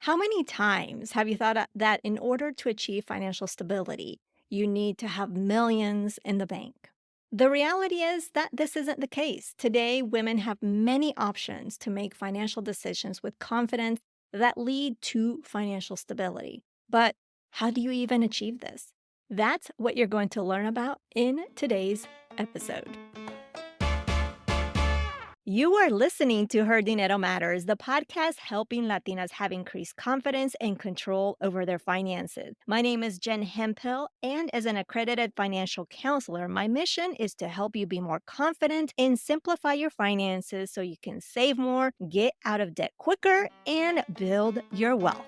How many times have you thought that in order to achieve financial stability, you need to have millions in the bank? The reality is that this isn't the case. Today, women have many options to make financial decisions with confidence that lead to financial stability. But how do you even achieve this? That's what you're going to learn about in today's episode. You are listening to Her Dinero Matters, the podcast helping Latinas have increased confidence and control over their finances. My name is Jen Hemphill, and as an accredited financial counselor, my mission is to help you be more confident and simplify your finances so you can save more, get out of debt quicker, and build your wealth.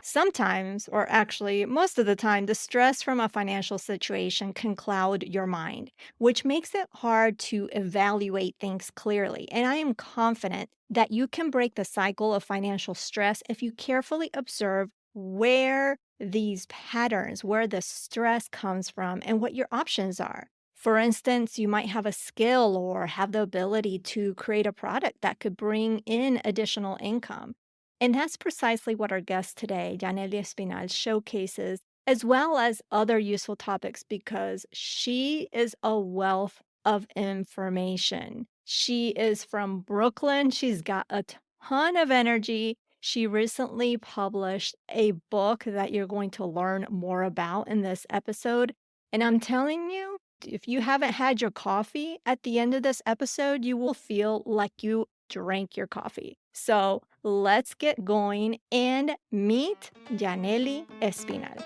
Sometimes, or actually most of the time, the stress from a financial situation can cloud your mind, which makes it hard to evaluate things clearly. And I am confident that you can break the cycle of financial stress if you carefully observe where these patterns, where the stress comes from, and what your options are. For instance, you might have a skill or have the ability to create a product that could bring in additional income. And that's precisely what our guest today, Yanely Espinal, showcases, as well as other useful topics, because she is a wealth of information. She is from Brooklyn. She's got a ton of energy. She recently published a book that you're going to learn more about in this episode. And I'm telling you, if you haven't had your coffee at the end of this episode, you will feel like you drank your coffee. So let's get going and meet Yanely Espinal.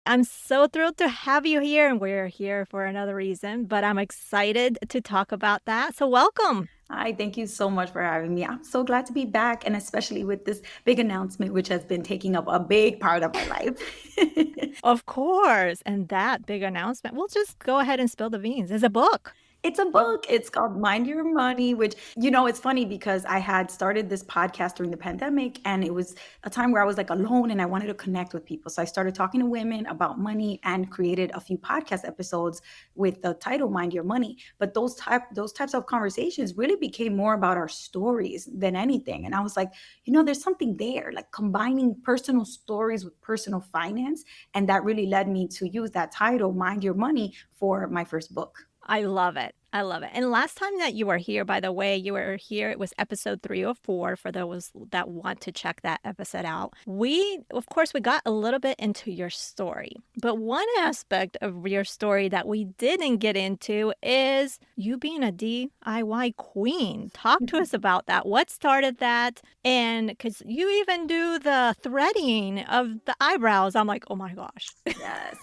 I'm so thrilled to have you here, and we're here for another reason, but I'm excited to talk about that. So, welcome. Hi, thank you so much for having me. I'm so glad to be back, and especially with this big announcement, which has been taking up a big part of my life. Of course. And that big announcement, we'll just go ahead and spill the beans. It's a book. It's a book. It's called Mind Your Money, which, it's funny because I had started this podcast during the pandemic and it was a time where I was like alone and I wanted to connect with people. So I started talking to women about money and created a few podcast episodes with the title Mind Your Money. But those types of conversations really became more about our stories than anything. And I was like, there's something there, like combining personal stories with personal finance. And that really led me to use that title, Mind Your Money, for my first book. I love it. I love it. And last time that you were here, by the way, you were here, it was episode 304 for those that want to check that episode out. Of course, we got a little bit into your story, but one aspect of your story that we didn't get into is you being a DIY queen. Talk to us about that. What started that? And because you even do the threading of the eyebrows, I'm like, oh my gosh. Yes.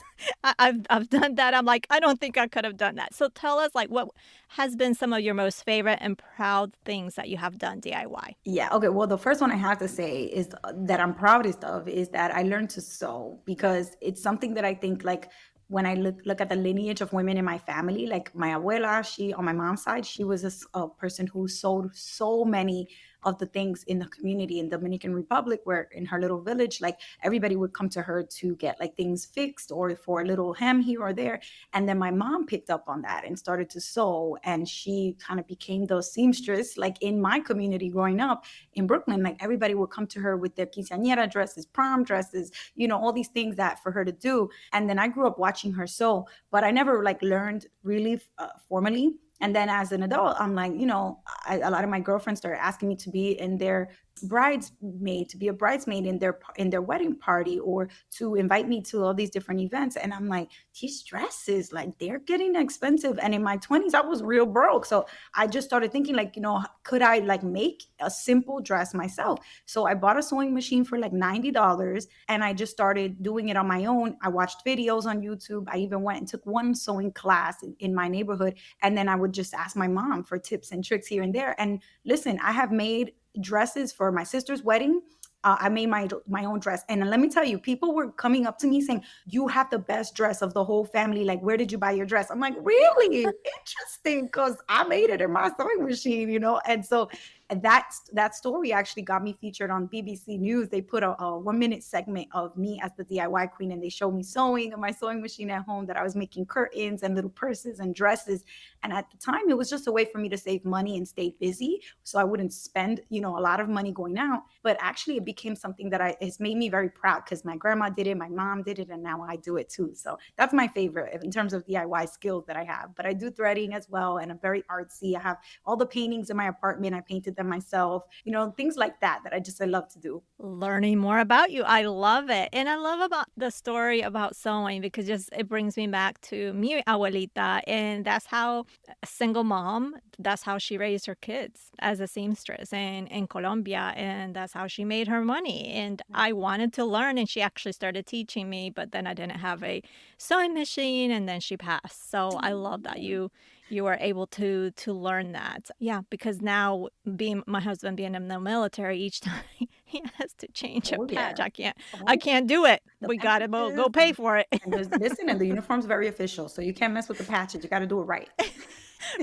I've done that. I'm like, I don't think I could have done that. So tell us, like, what has been some of your most favorite and proud things that you have done DIY? Yeah. Okay. Well, the first one I have to say is that I'm proudest of is that I learned to sew because it's something that I think like when I look at the lineage of women in my family, like my abuela, she on my mom's side, she was a person who sewed so many of the things in the community in Dominican Republic, where in her little village, like everybody would come to her to get like things fixed or for a little hem here or there. And then my mom picked up on that and started to sew. And she kind of became the seamstress, like in my community growing up in Brooklyn. Like everybody would come to her with their quinceañera dresses, prom dresses, all these things that for her to do. And then I grew up watching her sew, but I never like learned really formally. And then as an adult, I'm like, a lot of my girlfriends started asking me to be in their bridesmaid, to be a bridesmaid in their wedding party, or to invite me to all these different events. And I'm like, these dresses, like they're getting expensive. And in my 20s, I was real broke. So I just started thinking like, could I like make a simple dress myself? So I bought a sewing machine for like $90 and I just started doing it on my own. I watched videos on YouTube. I even went and took one sewing class in my neighborhood. And then I would just ask my mom for tips and tricks here and there. And listen, I have made dresses for my sister's wedding. I made my own dress. And let me tell you, people were coming up to me saying, you have the best dress of the whole family. Like, where did you buy your dress? I'm like, really? Interesting, because I made it in my sewing machine, And so And that story actually got me featured on BBC News. They put a 1 minute segment of me as the DIY queen, and they showed me sewing on my sewing machine at home, that I was making curtains and little purses and dresses. And at the time, it was just a way for me to save money and stay busy, so I wouldn't spend, a lot of money going out. But actually, it became something that it's made me very proud, because my grandma did it, my mom did it, and now I do it too. So that's my favorite in terms of DIY skills that I have. But I do threading as well, and I'm very artsy. I have all the paintings in my apartment. I painted them myself, things like that I love to do. Learning more about you. I love it. And I love about the story about sewing because just it brings me back to mi abuelita. And that's how a single mom, that's how she raised her kids as a seamstress in Colombia. And that's how she made her money. And I wanted to learn and she actually started teaching me, but then I didn't have a sewing machine and then she passed. So I love that you were able to learn that. Yeah, because now being my husband being in the military, each time he has to change a Oh patch. yeah. I Oh, can't do it. the We gotta patches go pay for it. and just listen, and the uniform's very official, so you can't mess with the patches. You got to do it right.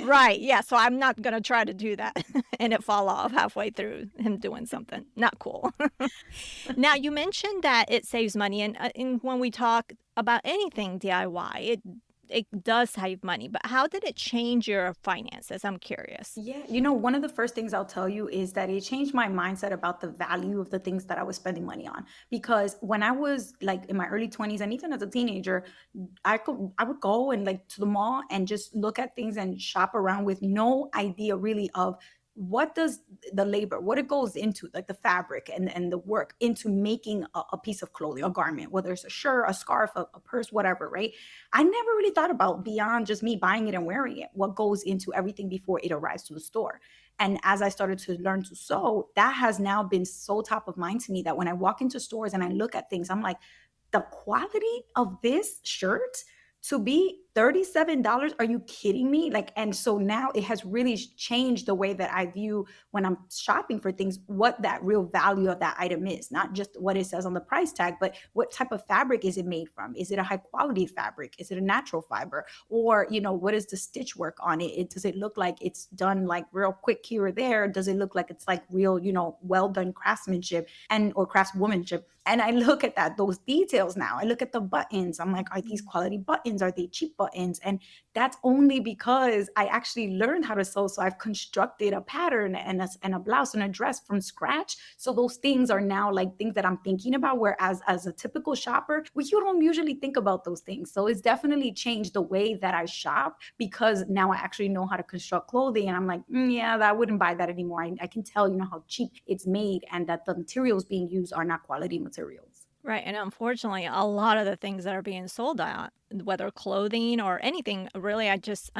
Right, yeah, so I'm not gonna try to do that and it fall off halfway through him doing something. Not cool. Now you mentioned that it saves money, and when we talk about anything DIY, it does save money, but how did it change your finances? I'm curious. Yeah, one of the first things I'll tell you is that it changed my mindset about the value of the things that I was spending money on. Because when I was like in my early 20s and even as a teenager, I would go and like to the mall and just look at things and shop around with no idea really of what does the labor, what it goes into, like the fabric and the work into making a piece of clothing, a garment, whether it's a shirt, a scarf, a purse, whatever, right? I never really thought about beyond just me buying it and wearing it, what goes into everything before it arrives to the store. And as I started to learn to sew, that has now been so top of mind to me that when I walk into stores and I look at things, I'm like, the quality of this shirt to be $37, are you kidding me? Like, and so now it has really changed the way that I view when I'm shopping for things, what that real value of that item is, not just what it says on the price tag, but what type of fabric is it made from? Is it a high quality fabric? Is it a natural fiber? Or, what is the stitch work on it? Does it look like it's done like real quick here or there? Does it look like it's like real, well done craftsmanship and or craftswomanship? And I look at those details now. I look at the buttons. I'm like, are these quality buttons? Are they cheap buttons? And that's only because I actually learned how to sew. So I've constructed a pattern and a blouse and a dress from scratch. So those things are now like things that I'm thinking about. Whereas as a typical shopper, you don't usually think about those things. So it's definitely changed the way that I shop because now I actually know how to construct clothing. And I'm like, yeah, I wouldn't buy that anymore. I can tell, how cheap it's made and that the materials being used are not quality materials. Right, and unfortunately, a lot of the things that are being sold out, whether clothing or anything, really, I just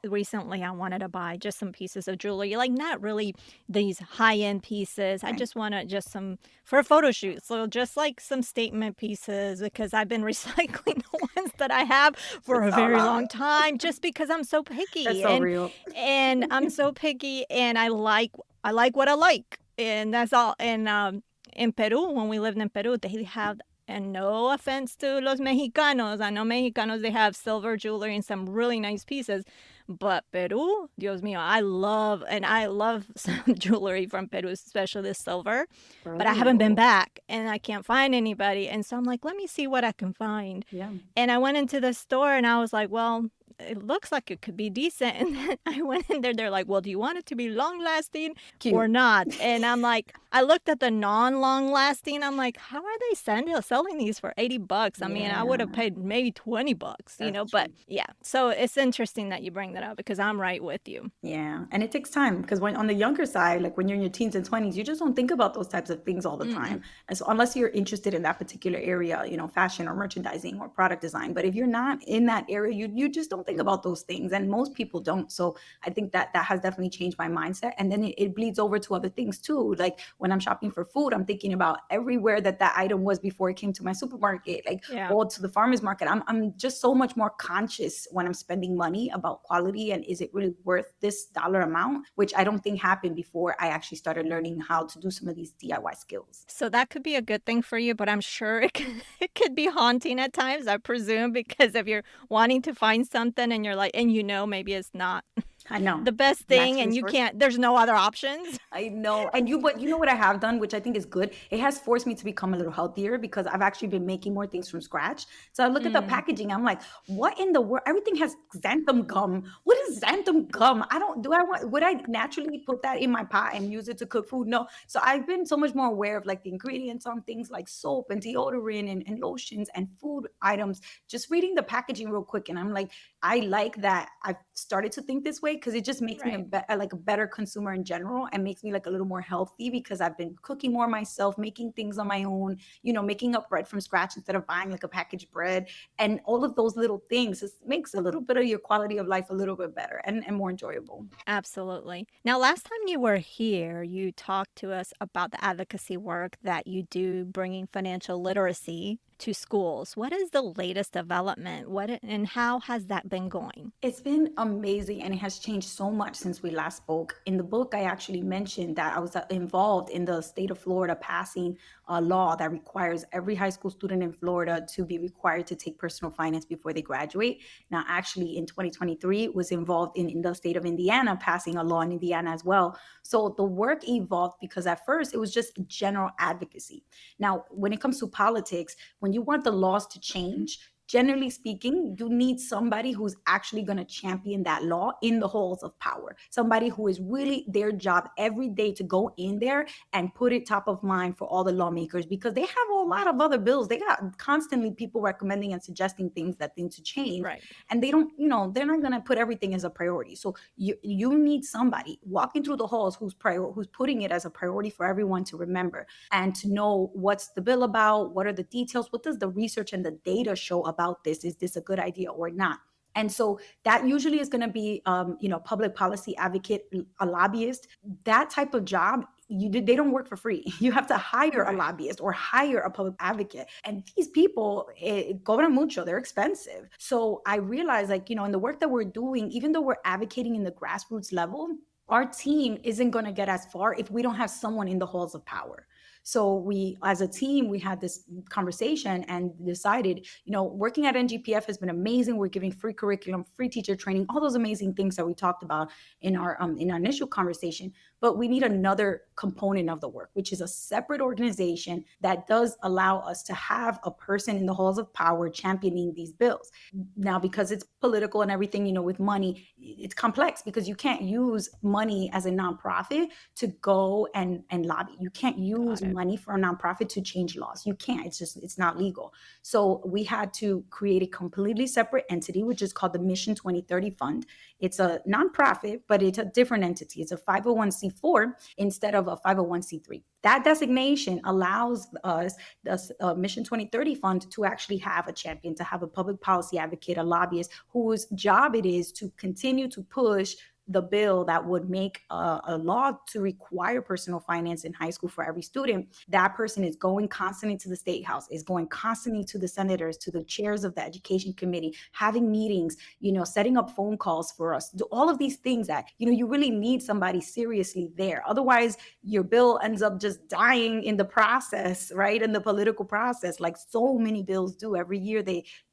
recently I wanted to buy just some pieces of jewelry, like not really these high end pieces. I Right. just wanted just some for a photo shoot, so just like some statement pieces because I've been recycling the ones that I have for It's a all very out. long time, just because I'm so That's picky so real. and I'm so picky, and I like what I like, and that's all. And in Peru, when we lived in Peru, they have, and no offense to los Mexicanos, I know Mexicanos, they have silver jewelry and some really nice pieces, but Peru, Dios mío, I love some jewelry from Peru, especially the silver, but I haven't been Brilliant. back and I can't find anybody. And so I'm like, let me see what I can find. Yeah. And I went into the store and I was like, well, it looks like it could be decent. And then I went in there, they're like, well, do you want it to be long lasting or Cute. not? And I'm like, I looked at the non long lasting. I'm like, how are they selling these for 80 bucks? I mean, I would have Yeah, paid maybe 20 bucks, that's but true. yeah. So it's interesting that you bring that up because I'm right with you. Yeah, and it takes time because when on the younger side, like when you're in your teens and 20s, you just don't think about those types of things all the time. Mm-mm. And so unless you're interested in that particular area, fashion or merchandising or product design, but if you're not in that area, you just don't think about those things, and most people don't. So I think that has definitely changed my mindset, and then it bleeds over to other things too. Like when I'm shopping for food, I'm thinking about everywhere that item was before it came to my supermarket, like Yeah. or to the farmers market. I'm just so much more conscious when I'm spending money about quality and is it really worth this dollar amount, which I don't think happened before I actually started learning how to do some of these DIY skills. So that could be a good thing for you, but I'm sure it could be haunting at times, I presume, because if you're wanting to find something and you're like, and maybe it's not. I know. the best Last thing and you resource. can't there's no other options. I know. And but you know what I have done, which I think is good? It has forced me to become a little healthier because I've actually been making more things from scratch. So I look at the Mm, packaging, I'm like, what in the world? Everything has xanthan gum. What is xanthan gum? I don't do I want would I naturally put that in my pot and use it to cook food? No. So I've been so much more aware of like the ingredients on things like soap and deodorant and lotions and food items. Just reading the packaging real quick. And I'm like, I like that I've started to think this way because it just makes me right. like a better consumer in general and makes me like a little more healthy because I've been cooking more myself, making things on my own, making up bread from scratch instead of buying like a packaged bread. And all of those little things just makes a little bit of your quality of life a little bit better and more enjoyable. Absolutely. Now, last time you were here, you talked to us about the advocacy work that you do bringing financial literacy to schools. What is the latest development? And how has that been going? It's been amazing and it has changed so much since we last spoke. In the book, I actually mentioned that I was involved in the state of Florida passing a law that requires every high school student in Florida to be required to take personal finance before they graduate. Now, actually, in 2023, was involved in the state of Indiana passing a law in Indiana as well. So the work evolved because at first it was just general advocacy. Now, when it comes to politics, when you want the laws to change, generally speaking, you need somebody who's actually going to champion that law in the halls of power. Somebody who is really their job every day to go in there and put it top of mind for all the lawmakers because they have a lot of other bills. They got constantly people recommending and suggesting things that things to change. Right. And they don't, they're not going to put everything as a priority. So you need somebody walking through the halls who's putting it as a priority for everyone to remember and to know what's the bill about, what are the details, what does the research and the data show about this? Is this a good idea or not? And so that usually is going to be, public policy advocate, a lobbyist. That type of job, they don't work for free. You have to hire a Right. lobbyist or hire a public advocate. And these people, cobran mucho, they're expensive. So I realized, like, in the work that we're doing, even though we're advocating in the grassroots level, our team isn't going to get as far if we don't have someone in the halls of power. So we, as a team, we had this conversation and decided, working at NGPF has been amazing. We're giving free curriculum, free teacher training, all those amazing things that we talked about in our initial conversation. But we need another component of the work, which is a separate organization that does allow us to have a person in the halls of power championing these bills. Now, because it's political and everything, with money, it's complex because you can't use money as a nonprofit to go and lobby. You can't use Got it. money for a nonprofit to change laws. You can't. It's not legal. So we had to create a completely separate entity, which is called the Mission 2030 Fund. It's a nonprofit, but it's a different entity. It's a 501c4 instead of a 501c3. That designation allows us, the Mission 2030 Fund, to actually have a champion, to have a public policy advocate, a lobbyist whose job it is to continue to push the bill that would make a law to require personal finance in high school for every student. That person is going constantly to the state house, is going constantly to the senators, to the chairs of the education committee, having meetings, setting up phone calls for us, do all of these things that, you really need somebody seriously there. Otherwise, your bill ends up just dying in the process, right? In the political process, like so many bills do every year.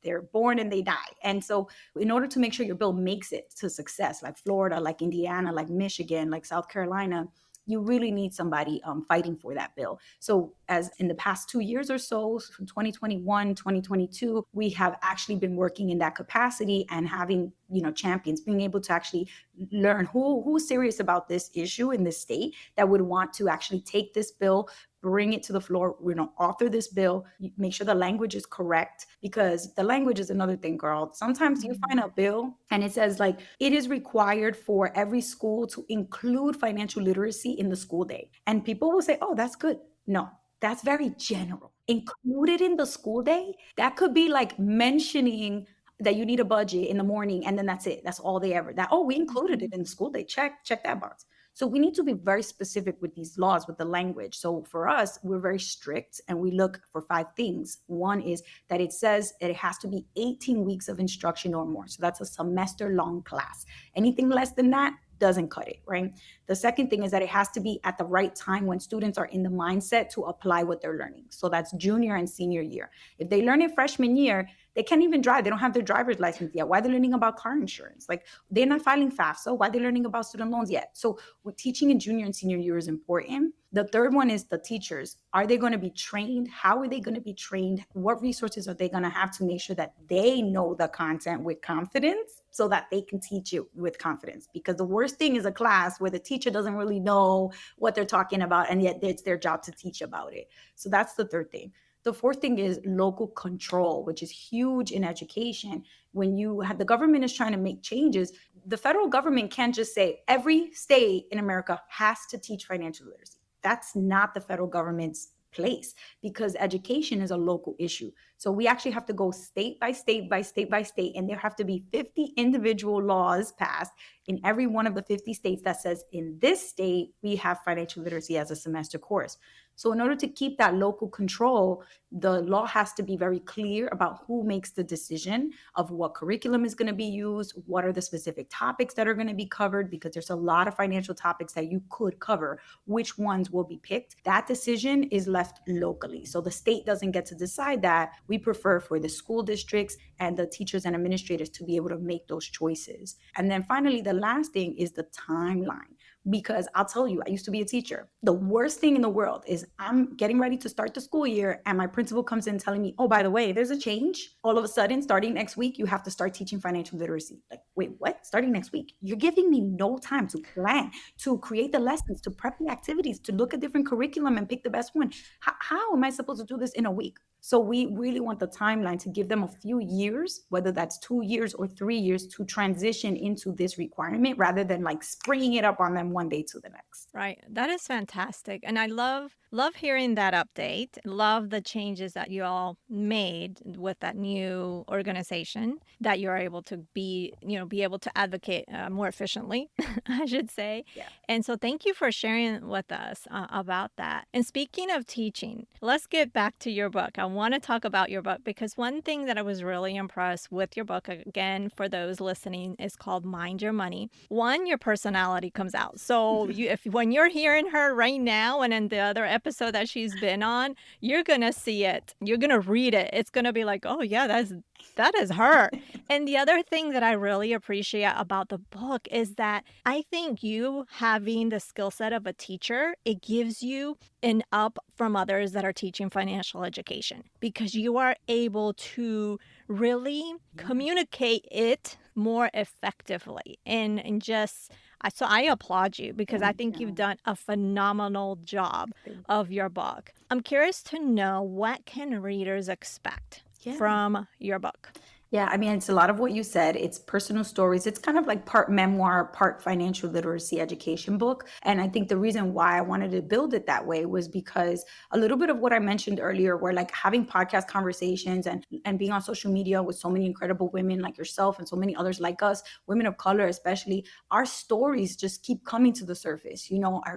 They're born and they die. And so in order to make sure your bill makes it to success, like Florida, like Indiana, like Michigan, like South Carolina, you really need somebody fighting for that bill. So as in the past 2 years or so, from 2021, 2022, we have actually been working in that capacity and having, champions being able to actually learn who's serious about this issue in this state that would want to actually take this bill, bring it to the floor, author this bill, make sure the language is correct, because the language is another thing, girl. Sometimes you find Mhm. a bill and it says like it is required for every school to include financial literacy in the school day. And people will say, oh, that's good. No, that's very general. Included in the school day, that could be like mentioning that you need a budget in the morning and then that's it. That's all they ever that, oh, we included it Mhm. in the school day. Check that box. So we need to be very specific with these laws, with the language. So for us, we're very strict and we look for 5 things. One is that it says that it has to be 18 weeks of instruction or more. So that's a semester long class. Anything less than that doesn't cut it, right? The second thing is that it has to be at the right time when students are in the mindset to apply what they're learning. So that's junior and senior year. If they learn it freshman year, They can't even drive. They don't have their driver's license yet. Why are they learning about car insurance? Like they're not filing FAFSA. Why are they learning about student loans yet? So teaching in junior and senior year is important. The third one is the teachers. Are they going to be trained? How are they going to be trained? What resources are they going to have to make sure that they know the content with confidence so that they can teach it with confidence? Because the worst thing is a class where the teacher doesn't really know what they're talking about, and yet it's their job to teach about it. So that's the third thing. The fourth thing is local control, which is huge in education. When you have the government is trying to make changes, the federal government can't just say every state in America has to teach financial literacy. That's not the federal government's place because education is a local issue. So we actually have to go state by state by state by state, and there have to be 50 individual laws passed in every one of the 50 states that says in this state we have financial literacy as a semester course. So in order to keep that local control, the law has to be very clear about who makes the decision of what curriculum is going to be used, what are the specific topics that are going to be covered, because there's a lot of financial topics that you could cover. Which ones will be picked? That decision is left locally. So the state doesn't get to decide that. We prefer for the school districts and the teachers and administrators to be able to make those choices. And then finally, the last thing is the timeline. Because I'll tell you, I used to be a teacher. The worst thing in the world is I'm getting ready to start the school year, and my principal comes in telling me, oh, by the way, there's a change. All of a sudden, starting next week, you have to start teaching financial literacy. Like, wait, what? Starting next week? You're giving me no time to plan, to create the lessons, to prep the activities, to look at different curriculum and pick the best one. How am I supposed to do this in a week? So we really want the timeline to give them a few years, whether that's 2 years or 3 years, to transition into this requirement rather than like springing it up on them one day to the next. Right. That is fantastic. And I love hearing that update. Love the changes that you all made with that new organization that you're able to be able to advocate more efficiently, I should say. Yeah. And so thank you for sharing with us about that. And speaking of teaching, let's get back to your book. I want to talk about your book because one thing that I was really impressed with your book, again, for those listening, is called Mind Your Money. One, your personality comes out. So if when you're hearing her right now and in the other episode that she's been on, you're gonna see it. You're gonna read it. It's gonna be like, oh yeah, that is her. And the other thing that I really appreciate about the book is that I think you having the skill set of a teacher, it gives you an up from others that are teaching financial education because you are able to really communicate it more effectively and just so I applaud you because I Thank think you've you. done a phenomenal job Thank of your book. I'm curious to know what can readers expect Yeah. from your book? Yeah, I mean, it's a lot of what you said. It's personal stories. It's kind of like part memoir, part financial literacy education book. And I think the reason why I wanted to build it that way was because a little bit of what I mentioned earlier, where like having podcast conversations and being on social media with so many incredible women like yourself and so many others like us, women of color especially, our stories just keep coming to the surface.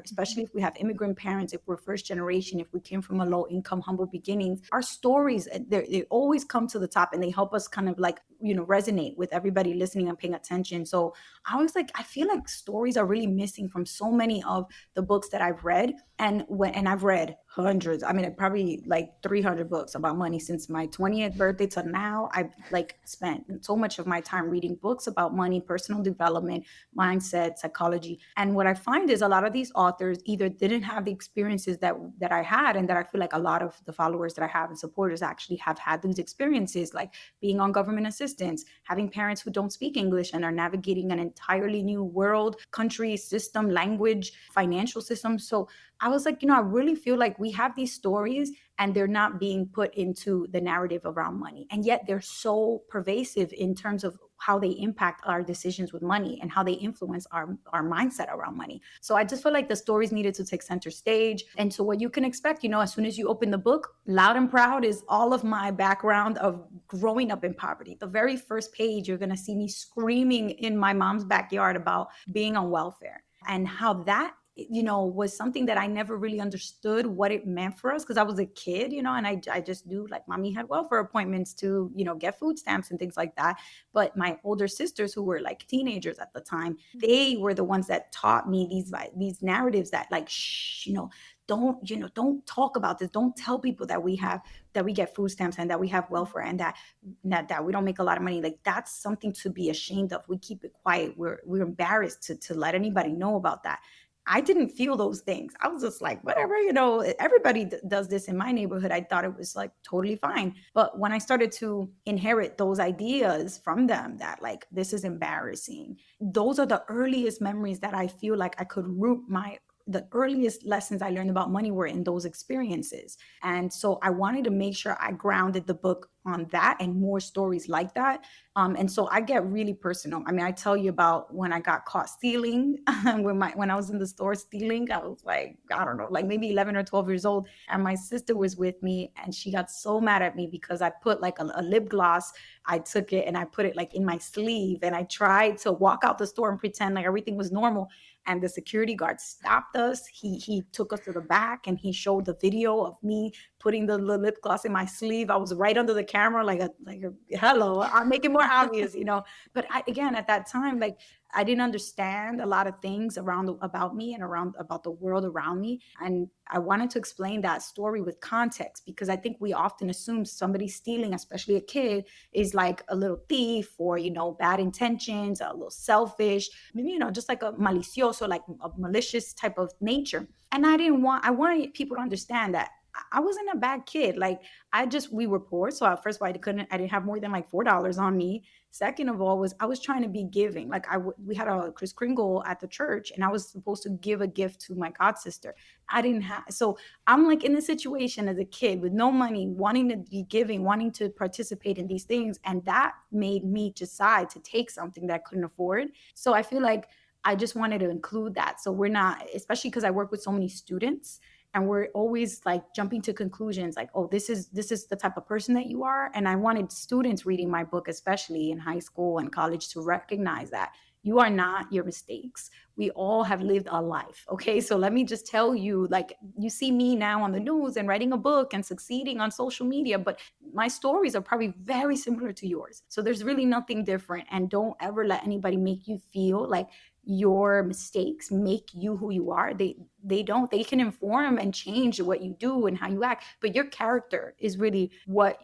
Especially if we have immigrant parents, if we're first generation, if we came from a low income, humble beginnings, our stories they always come to the top and they help us kind of like resonate with everybody listening and paying attention. So I feel like stories are really missing from so many of the books that I've read. And I've read hundreds, I mean, probably like 300 books about money since my 20th birthday to now. I've like spent so much of my time reading books about money, personal development, mindset, psychology. And what I find is a lot of these authors either didn't have the experiences that I had, and that I feel like a lot of the followers that I have and supporters actually have had these experiences, like being on government assistance, having parents who don't speak English and are navigating an entirely new world, country, system, language, financial system. So I was like, I really feel like we have these stories and they're not being put into the narrative around money. And yet they're so pervasive in terms of how they impact our decisions with money and how they influence our mindset around money. So I just feel like the stories needed to take center stage. And so what you can expect, as soon as you open the book, loud and proud is all of my background of growing up in poverty. The very first page, you're going to see me screaming in my mom's backyard about being on welfare and how that was something that I never really understood what it meant for us because I was a kid, and I just knew like mommy had welfare appointments to, get food stamps and things like that. But my older sisters who were like teenagers at the time, they were the ones that taught me these narratives that like, shh, don't talk about this. Don't tell people that we get food stamps and that we have welfare and that we don't make a lot of money. Like that's something to be ashamed of. We keep it quiet. We're embarrassed to let anybody know about that. I didn't feel those things. I was just like, whatever, everybody does this in my neighborhood. I thought it was like totally fine. But when I started to inherit those ideas from them that like this is embarrassing, those are the earliest memories that I feel like I could root my the earliest lessons I learned about money were in those experiences. And so I wanted to make sure I grounded the book on that and more stories like that. And so I get really personal. I mean, I tell you about when I got caught stealing, when I was in the store stealing. I was like, I don't know, like maybe 11 or 12 years old. And my sister was with me and she got so mad at me because I put like a lip gloss. I took it and I put it like in my sleeve and I tried to walk out the store and pretend like everything was normal. And the security guard stopped us. He took us to the back and he showed the video of me putting the lip gloss in my sleeve. I was right under the camera, like a hello. I'll make it more obvious. But again, at that time, like I didn't understand a lot of things about me and around about the world around me. And I wanted to explain that story with context because I think we often assume somebody stealing, especially a kid, is like a little thief or bad intentions, a little selfish, maybe just like a malicioso, like a malicious type of nature. And I wanted people to understand that I wasn't a bad kid. Like we were poor. So first of all, I didn't have more than like $4 on me. Second of all, I was trying to be giving. Like we had a Kris Kringle at the church and I was supposed to give a gift to my god sister. I didn't have, so I'm like in this situation as a kid with no money, wanting to be giving, wanting to participate in these things. And that made me decide to take something that I couldn't afford. So I feel like I just wanted to include that. So we're not, especially because I work with so many students and we're always like jumping to conclusions like, oh, this is the type of person that you are. And I wanted students reading my book, especially in high school and college, to recognize that you are not your mistakes. We all have lived a life. Okay. So let me just tell you, like, you see me now on the news and writing a book and succeeding on social media, but my stories are probably very similar to yours. So there's really nothing different. And don't ever let anybody make you feel like your mistakes make you who you are. They don't. They can inform and change what you do and how you act, but your character is really what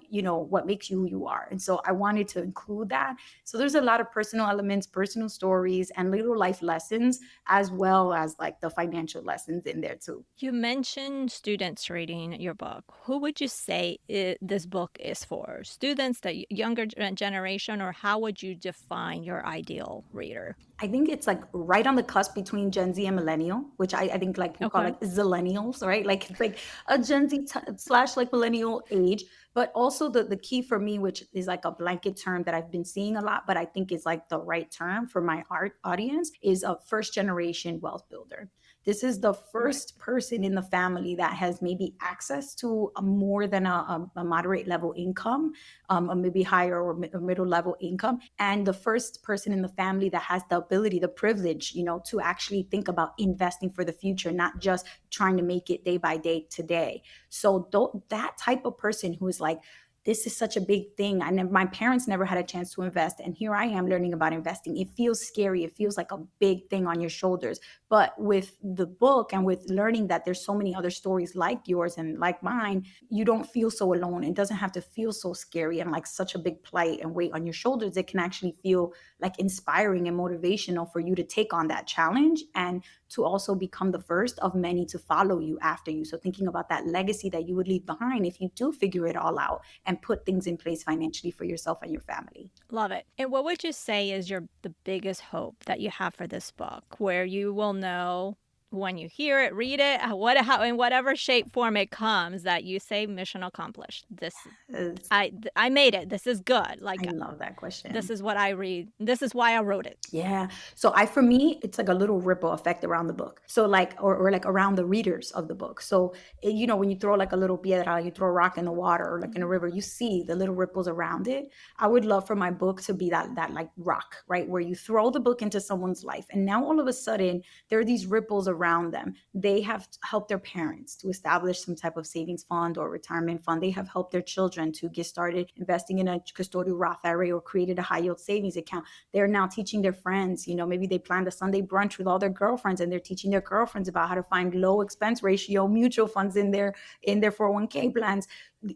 makes you who you are. And so I wanted to include that. So there's a lot of personal elements, personal stories, and little life lessons, as well as like the financial lessons in there too. You mentioned students reading your book. Who would you say this book is for? Students, the younger generation, or how would you define your ideal reader? I think it's like right on the cusp between Gen Z and millennial, which I think like people call Okay. like zillennials, right? Like it's like a Gen Z slash like millennial age. But also the key for me, which is like a blanket term that I've been seeing a lot, but I think is like the right term for my art audience, is a first generation wealth builder. This is the Right. first person in the family that has maybe access to a more than a moderate level income, or maybe higher or middle level income, and the first person in the family that has the ability, the privilege, to actually think about investing for the future, not just trying to make it day by day today. So that type of person who is like, this is such a big thing. My parents never had a chance to invest. And here I am learning about investing. It feels scary. It feels like a big thing on your shoulders. But with the book and with learning that there's so many other stories like yours and like mine, you don't feel so alone. It doesn't have to feel so scary and like such a big plight and weight on your shoulders. It can actually feel like inspiring and motivational for you to take on that challenge and to also become the first of many to follow you after you. So thinking about that legacy that you would leave behind if you do figure it all out and put things in place financially for yourself and your family. Love it. And what would you say is the biggest hope that you have for this book, where you will know when you hear it, read it, how in whatever shape form it comes, that you say mission accomplished. It's- I made it. This is good. I Like love that this question. is what I read. This is why I wrote it. Yeah. So for me, it's like a little ripple effect around the book. So like, or like around the readers of the book. So, when you throw like a little piedra, you throw a rock in the water or like in a Mhm. river, you see the little ripples around it. I would love for my book to be that like rock, right? Where you throw the book into someone's life. And now all of a sudden there are these ripples around them. They have helped their parents to establish some type of savings fund or retirement fund. They have helped their children to get started investing in a custodial Roth IRA or created a high yield savings account. They're now teaching their friends, maybe they planned a Sunday brunch with all their girlfriends and they're teaching their girlfriends about how to find low expense ratio mutual funds in their 401k plans.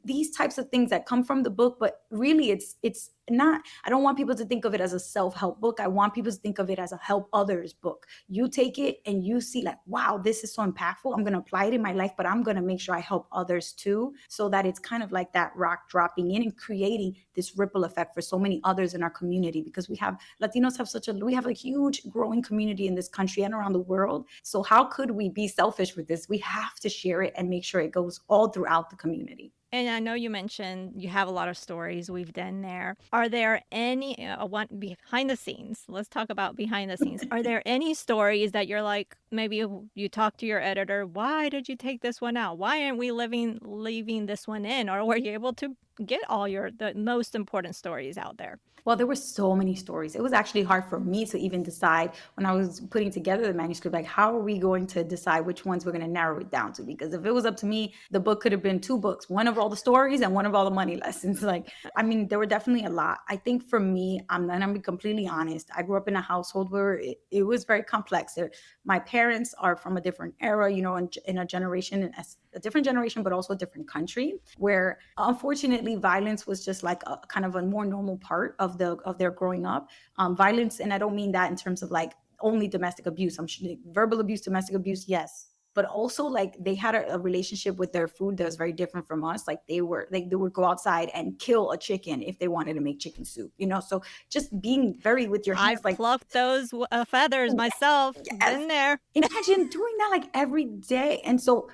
These types of things that come from the book, but really it's not, I don't want people to think of it as a self-help book. I want people to think of it as a help others book. You take it and you see like, wow, this is so impactful. I'm going to apply it in my life, but I'm going to make sure I help others too, so that it's kind of like that rock dropping in and creating this ripple effect for so many others in our community, because Latinos we have a huge growing community in this country and around the world. So how could we be selfish with this? We have to share it and make sure it goes all throughout the community. And I know you mentioned you have a lot of stories weaved in there. Are there any one behind the scenes? Let's talk about behind the scenes. Are there any stories that you're like, maybe you talk to your editor, why did you take this one out? Why aren't we leaving this one in? Or were you able to get all the most important stories out there? Well, there were so many stories. It was actually hard for me to even decide when I was putting together the manuscript, like, how are we going to decide which ones we're going to narrow it down to? Because if it was up to me, the book could have been two books, one of all the stories and one of all the money lessons. Like, I mean, there were definitely a lot. I think for me, and I'm being completely honest, I grew up in a household where it was very complex. My parents are from a different era, in a generation, a different generation, but also a different country, where unfortunately violence was just like a kind of a more normal part of their growing up. Violence, and I don't mean that in terms of like only domestic abuse. I'm sure verbal abuse, domestic abuse, yes. But also like they had a relationship with their food that was very different from us. Like they would go outside and kill a chicken if they wanted to make chicken soup, So just being very with your hands, I've like, plucked those feathers myself. yes. Been there. Imagine doing that like every day. And so,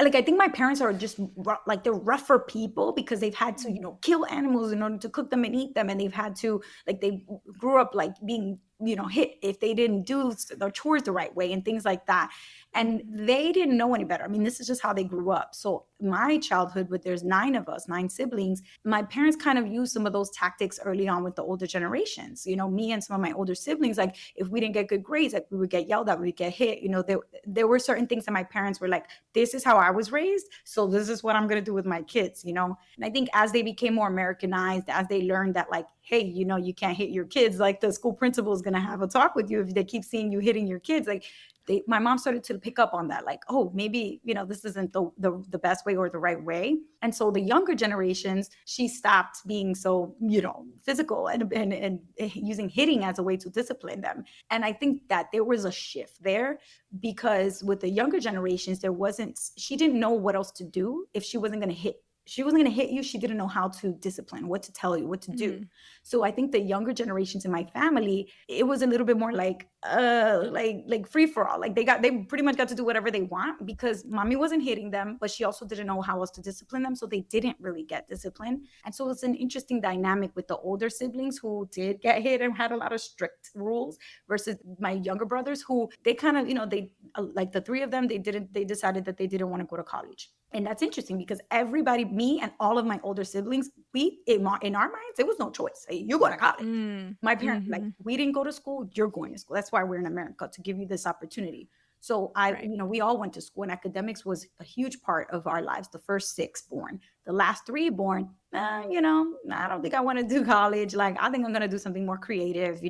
like, I think my parents are just like they're rougher people because they've had to, kill animals in order to cook them and eat them. And they've had to, like, they grew up like being, hit if they didn't do their chores the right way and things like that. And Mhm. they didn't know any better. I mean, this is just how they grew up. So my childhood, but there's nine of us, nine siblings, my parents kind of used some of those tactics early on with the older generations. Me and some of my older siblings, like if we didn't get good grades, like we would get yelled at, we would get hit. There were certain things that my parents were like, this is how I was raised, so this is what I'm going to do with my kids. And I think as they became more Americanized, as they learned that, like, hey, you can't hit your kids, like the school principal is going to have a talk with you if they keep seeing you hitting your kids. Like, my mom started to pick up on that, like, oh, maybe, this isn't the best way or the right way. And so the younger generations, she stopped being so, physical and using hitting as a way to discipline them. And I think that there was a shift there, because with the younger generations, she didn't know what else to do if she wasn't going to hit. She wasn't going to hit you. She didn't know how to discipline, what to tell you, what to do. Mm. So I think the younger generations in my family, it was a little bit more like free for all. Like they pretty much got to do whatever they want because mommy wasn't hitting them, but she also didn't know how else to discipline them. So they didn't really get discipline. And so it's an interesting dynamic with the older siblings who did get hit and had a lot of strict rules, versus my younger brothers who they kind of, they like the three of them, they decided that they didn't want to go to college. And that's interesting because everybody, me and all of my older siblings, we in our minds, it was no choice. Hey, you go to college. Mm. My parents were like, Mhm. we didn't go to school, you're going to school. That's why we're in America, to give you this opportunity. So Right. we all went to school, and academics was a huge part of our lives. The first six born, the last three born, I don't think I want to do college. Like, I think I'm going to do something more creative,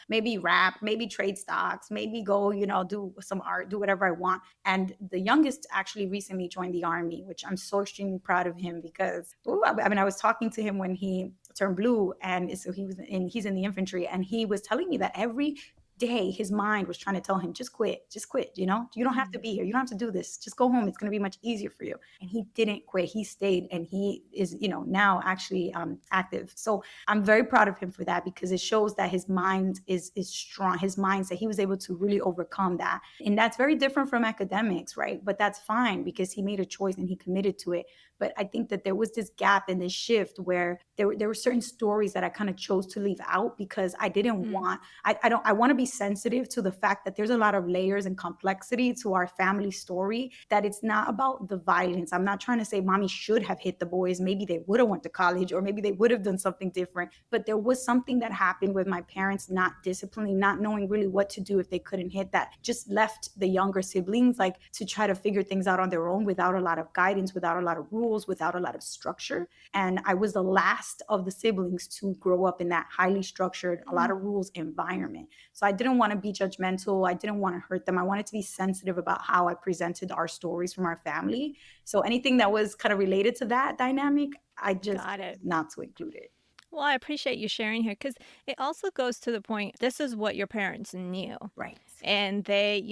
maybe rap, maybe trade stocks, maybe go, do some art, do whatever I want. And the youngest actually recently joined the army, which I'm so extremely proud of him because, I mean, I was talking to him when he turned blue, and so he's in the infantry, and he was telling me that every day his mind was trying to tell him, just quit, you don't have to Mm. be here, you don't have to do this, just go home, it's going to be much easier for you. And he didn't quit, he stayed, and he is now actually active. So I'm very proud of him for that, because it shows that his mind is strong, his mindset, he was able to really overcome that. And that's very different from academics, right? But that's fine because he made a choice and he committed to it. But I think that there was this gap and this shift where there were certain stories that I kind of chose to leave out because I didn't Mm. want, I want to be be sensitive to the fact that there's a lot of layers and complexity to our family story, that it's not about the violence. I'm not trying to say mommy should have hit the boys. Maybe they would have went to college, or maybe they would have done something different. But there was something that happened with my parents not disciplining, not knowing really what to do if they couldn't hit, that just left the younger siblings like to try to figure things out on their own without a lot of guidance, without a lot of rules, without a lot of structure. And I was the last of the siblings to grow up in that highly structured, a lot Mm, of rules environment. So I didn't want to be judgmental. I didn't want to hurt them. I wanted to be sensitive about how I presented our stories from our family. So anything that was kind of related to that dynamic, I just got it. not to include it. Well, I appreciate you sharing here because it also goes to the point this is what your parents knew. Right. And they,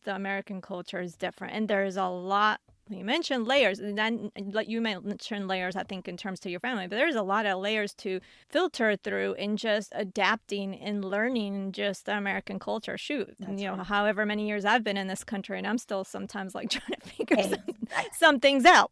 the American culture is different. And there's a lot, you mentioned layers, and then like you mentioned layers, I think, in terms to your family, but there's a lot of layers to filter through in just adapting and learning just the American culture. Shoot, That's right. however many years I've been in this country, and I'm still sometimes like trying to figure Exactly. some things out.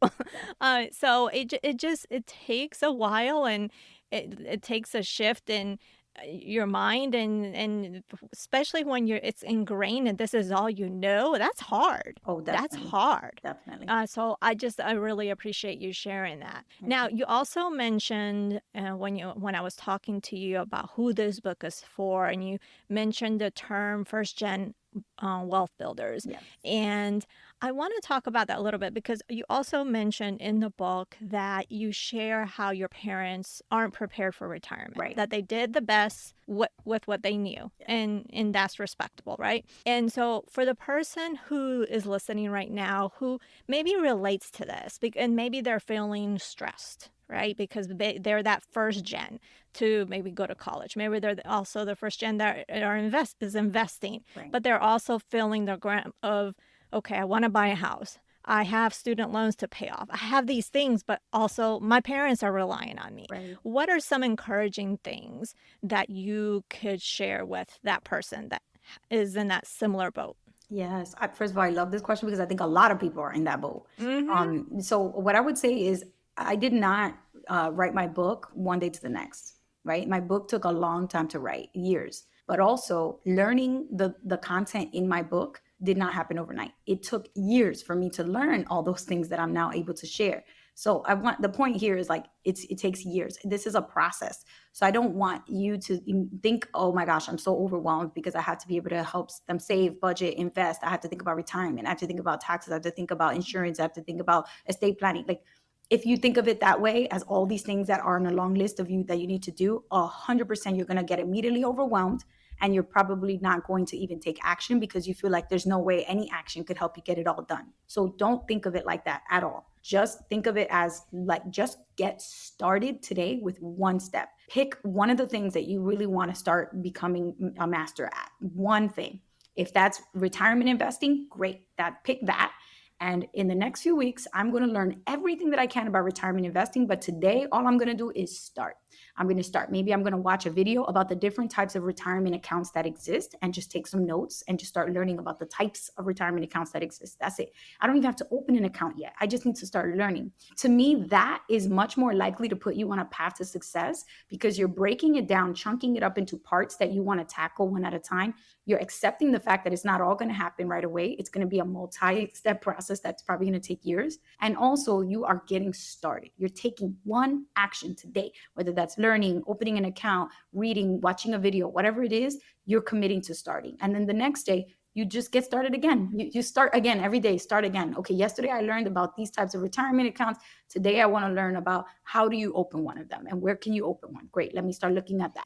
Yeah. So it takes a while, and it takes a shift in your mind, and especially when it's ingrained and this is all you know, that's hard. Oh, That's definitely. hard. Definitely. So I really appreciate you sharing that. Now, Okay. you also mentioned when I was talking to you about who this book is for, and you mentioned the term first gen wealth builders, Yes. and I want to talk about that a little bit because you also mentioned in the book that you share how your parents aren't prepared for retirement, Right. that they did the best with what they knew, Yeah. and that's respectable, right? And so for the person who is listening right now who maybe relates to this, and maybe they're feeling stressed, right? Because they're that first gen to maybe go to college. Maybe they're also the first gen that is investing, Right. but they're also feeling the grant of, okay, I want to buy a house. I have student loans to pay off. I have these things, but also my parents are relying on me. Right. What are some encouraging things that you could share with that person that is in that similar boat? Yes. First of all, I love this question because I think a lot of people are in that boat. Mm-hmm. So what I would say is I did not write my book one day to the next, right? My book took a long time to write, years. But also learning the content in my book did not happen overnight. It took years for me to learn all those things that I'm now able to share. So I want the point here is like it takes years. This is a process. So I don't want you to think, oh my gosh, I'm so overwhelmed because I have to be able to help them save, budget, invest. I have to think about retirement. I have to think about taxes. I have to think about insurance. I have to think about estate planning. Like if you think of it that way, as all these things that are on a long list of you that you need to do, 100% you're going to get immediately overwhelmed, and you're probably not going to even take action because you feel like there's no way any action could help you get it all done. So don't think of it like that at all. Just think of it as like just get started today with one step. Pick one of the things that you really want to start becoming a master at. One thing. If that's retirement investing, great. That pick that. And in the next few weeks, I'm going to learn everything that I can about retirement investing. But today, all I'm going to do is start. I'm going to start. Maybe I'm going to watch a video about the different types of retirement accounts that exist and just take some notes and just start learning about the types of retirement accounts that exist. That's it. I don't even have to open an account yet. I just need to start learning. To me, that is much more likely to put you on a path to success because you're breaking it down, chunking it up into parts that you want to tackle one at a time. You're accepting the fact that it's not all going to happen right away. It's going to be a multi-step process that's probably going to take years. And also, you are getting started. You're taking one action today, whether that's learning, opening an account, reading, watching a video, whatever it is, you're committing to starting. And then the next day, you just get started again. You start again every day, start again. Okay, yesterday I learned about these types of retirement accounts. Today I want to learn about how do you open one of them and where can you open one? Great, let me start looking at that.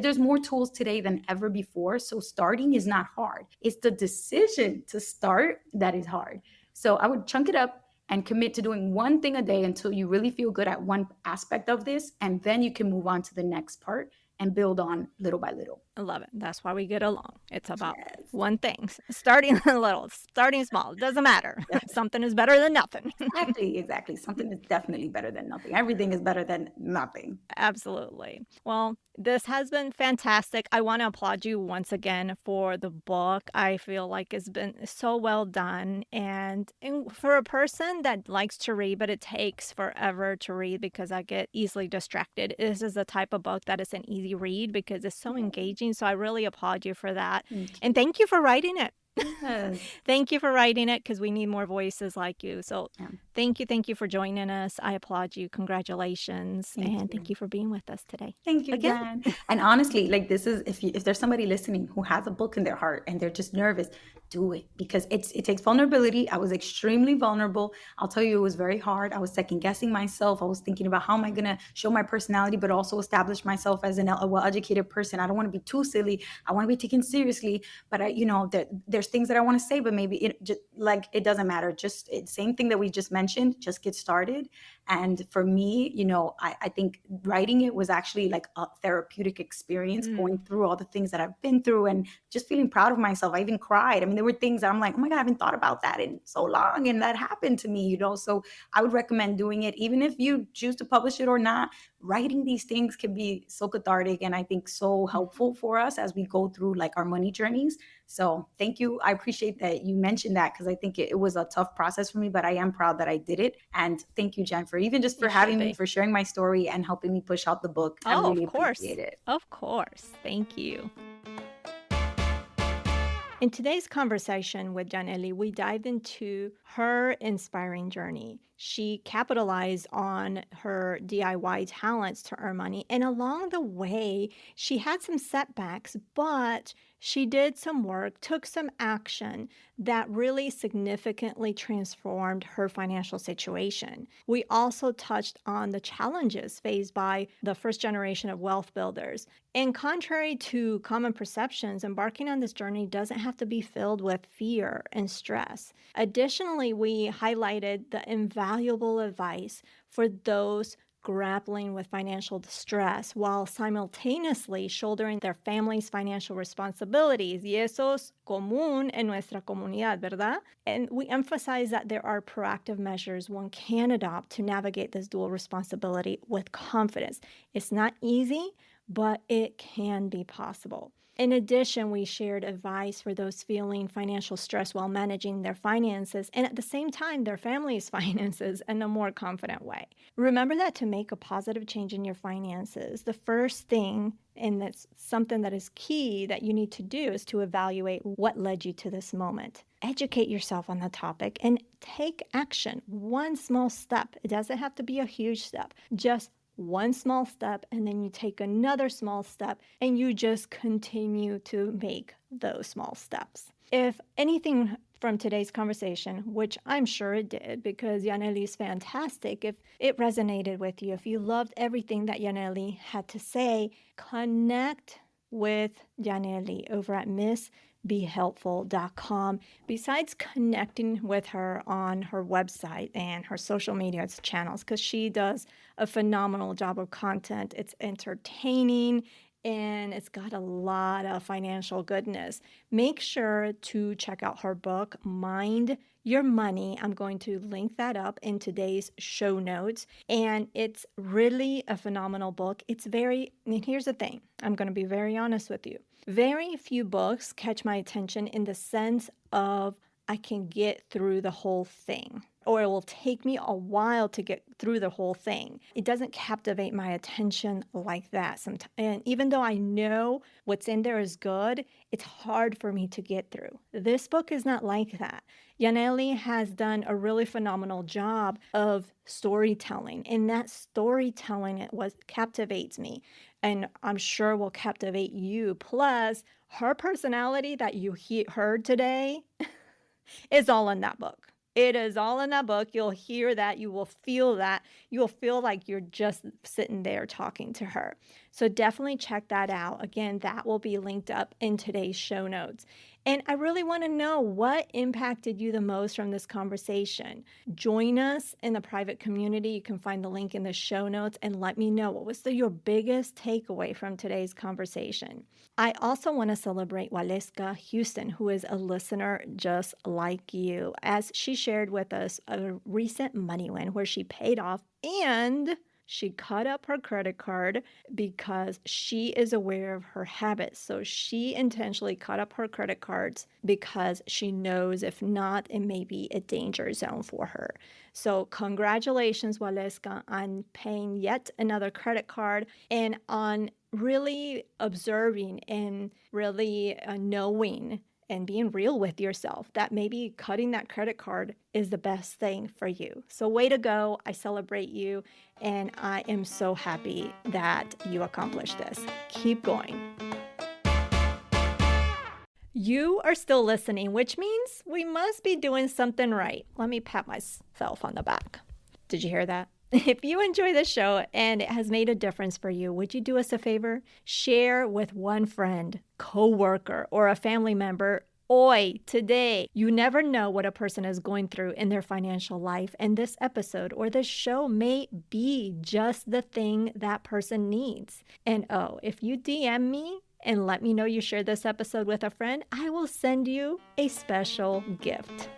There's more tools today than ever before. So starting is not hard. It's the decision to start that is hard. So I would chunk it up and commit to doing one thing a day until you really feel good at one aspect of this. And then you can move on to the next part and build on little by little. I love it. That's why we get along. It's about Yes. one thing, starting little, starting small. It doesn't matter. Something is better than nothing. Exactly, exactly. Something is definitely better than nothing. Everything is better than nothing. Absolutely. Well, this has been fantastic. I want to applaud you once again for the book. I feel like it's been so well done. And for a person that likes to read, but it takes forever to read because I get easily distracted, this is the type of book that is an easy easy read because it's so Yeah, engaging. So I really applaud you for that. thank And you. thank you for writing it. Yes. Thank you for writing it because we need more voices like you. So Yeah, thank you for joining us. I applaud you. Congratulations. thank And thank you. you for being with us today. Thank you, Again. Jen. And honestly, like this is if there's somebody listening who has a book in their heart and they're just nervous, do it because it takes vulnerability. I was extremely vulnerable. I'll tell you, it was very hard. I was second guessing myself. I was thinking about how am I gonna show my personality, but also establish myself as a well-educated person. I don't want to be too silly. I want to be taken seriously, but there's things that I want to say, but maybe it just like it doesn't matter. Just same thing that we just mentioned. Just get started. And for me, I think writing it was actually like a therapeutic experience, Mm, going through all the things that I've been through and just feeling proud of myself. I even cried. I mean, there were things that I'm like, oh my God, I haven't thought about that in so long. And that happened to me. So I would recommend doing it, even if you choose to publish it or not. Writing these things can be so cathartic and I think so mhm. helpful for us as we go through like our money journeys. So thank you. I appreciate that you mentioned that because I think it was a tough process for me, but I am proud that I did it. And thank you, Jen, for even just for You should having me, be. for sharing my story and helping me push out the book. I Oh, really of course. appreciate it. Of course. Thank you. In today's conversation with Janelli, we dived into her inspiring journey. She capitalized on her DIY talents to earn money. And along the way, she had some setbacks, but she did some work, took some action that really significantly transformed her financial situation. We also touched on the challenges faced by the first generation of wealth builders. And contrary to common perceptions, embarking on this journey doesn't have to be filled with fear and stress. Additionally, we highlighted the invaluable advice for those grappling with financial distress while simultaneously shouldering their family's financial responsibilities. Y eso es común en nuestra comunidad, ¿verdad? And we emphasize that there are proactive measures one can adopt to navigate this dual responsibility with confidence. It's not easy, but it can be possible. In addition, we shared advice for those feeling financial stress while managing their finances and at the same time their family's finances in a more confident way. Remember that to make a positive change in your finances, the first thing, and that's something that is key that you need to do, is to evaluate what led you to this moment. Educate yourself on the topic and take action. One small step. It doesn't have to be a huge step. Just one small step, and then you take another small step, and you just continue to make those small steps. If anything from today's conversation, which I'm sure it did because Yanely is fantastic, if it resonated with you, if you loved everything that Yanely had to say, connect with Yanely over at MissBeHelpful.com. Besides connecting with her on her website and her social media channels, because she does a phenomenal job of content. It's entertaining and it's got a lot of financial goodness. Make sure to check out her book, Mind Your Money. I'm going to link that up in today's show notes. And it's really a phenomenal book. And here's the thing, I'm going to be very honest with you. Very few books catch my attention in the sense of I can get through the whole thing, or it will take me a while to get through the whole thing. It doesn't captivate my attention like that sometimes. And even though I know what's in there is good, it's hard for me to get through. This book is not like that. Yaneli has done a really phenomenal job of storytelling, and that storytelling it was captivates me, and I'm sure will captivate you. Plus, her personality that you heard today is all in that book. It is all in that book. You'll hear that. You will feel that. You will feel like you're just sitting there talking to her. So definitely check that out. Again, that will be linked up in today's show notes. And I really want to know what impacted you the most from this conversation. Join us in the private community. You can find the link in the show notes and let me know what was your biggest takeaway from today's conversation. I also want to celebrate Waleska Houston, who is a listener just like you, as she shared with us a recent money win where she paid off and she cut up her credit card because she is aware of her habits. So she intentionally cut up her credit cards because she knows if not, it may be a danger zone for her. So congratulations, Waleska, on paying yet another credit card and on really observing and really knowing and being real with yourself that maybe cutting that credit card is the best thing for you. So, way to go. I celebrate you. And I am so happy that you accomplished this. Keep going. You are still listening, which means we must be doing something right. Let me pat myself on the back. Did you hear that? If you enjoy this show and it has made a difference for you, would you do us a favor? Share with one friend, coworker, or a family member. Oi, today. You never know what a person is going through in their financial life, and this episode or this show may be just the thing that person needs. And oh, if you DM me and let me know you shared this episode with a friend, I will send you a special gift.